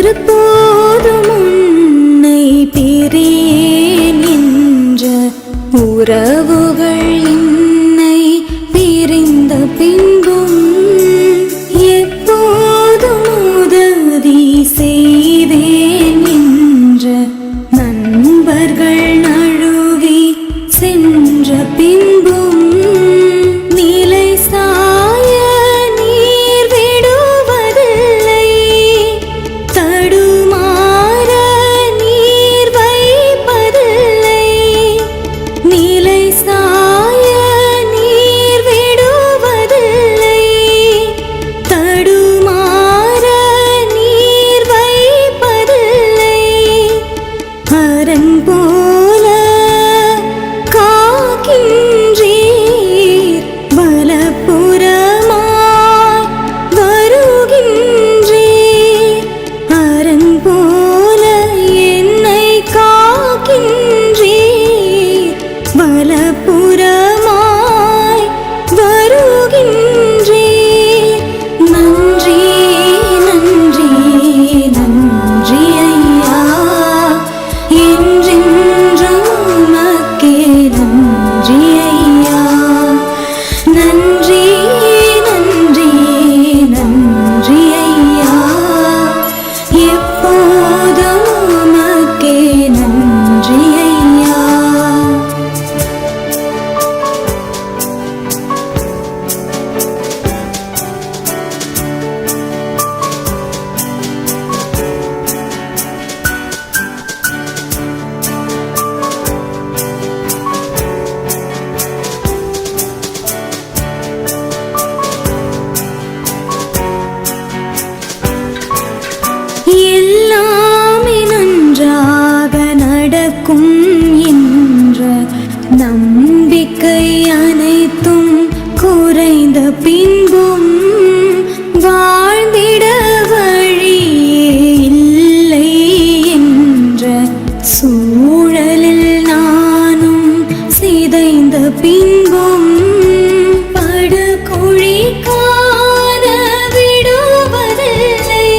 ஒருபோதும் உன்னை பிரியேன் என்ற உறவுகள் என்னை பிரிந்த பின்பும் எப்போதும் உதவி செய்வேன் என்ற நண்பர்கள் நழுவி சென்ற பின்பும் நிலை சாய நீர் விடுவதில்லை, தடுமாற நீர் வைப்பதில்லை. நிலை சாய நீர் விடுவதில்லை, தடுமாற நீர் வைப்பதில்லை. அரண் போல காக்கின்றீர், வலப்புறமாய் வருகின்றீர். அரண் போல என்னை காக்கின்றீர், வலப்புறமாய் வருகின்றீர். நன்றி நன்றி நன்றி ஐயா, என்றென்றும் உமக்கே நன்றி ஐயா. நன்றி நன்றி நன்றி ஐயா, எப்போதும் உமக்கே நன்றி ஐயா. எல்லாமே நன்றாக நடக்கும் என்ற நம்பிக்கை அனைத்தும் குறைந்த பின்பும் வாழ்ந்திட வழியே இல்லை என்ற சூழலில் நானும் சிதைந்த பின்பும் படுகுழி காண விடுவதில்லை,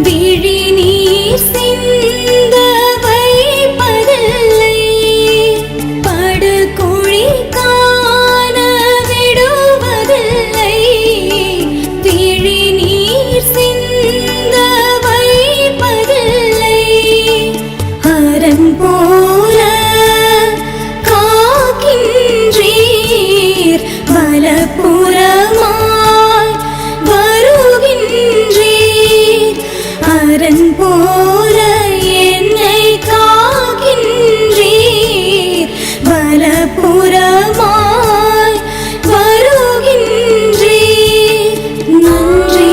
விழி நீர் சிந்த வைப்பதில்லை. படுகுழி காண விடுவதில்லை, விழி நீர் சிந்த வைப்பதில்லை. அரண் போல காக்கின்றீர், வலப்புறமாய் வருகின்றீர். அரண் போல என்னை காக்கின்றீர், வலப்புறமாய் வருகின்றீர். நன்றி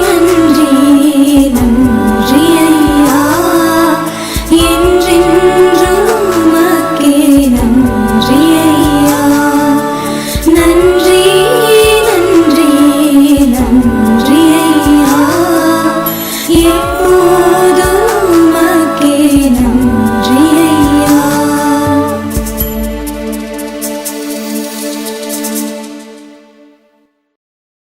நன்றி நன்றி ஐயா, என்றென்றும் உமக்கே நன்றி ஐயா. நன்றி நன்றி நன்றி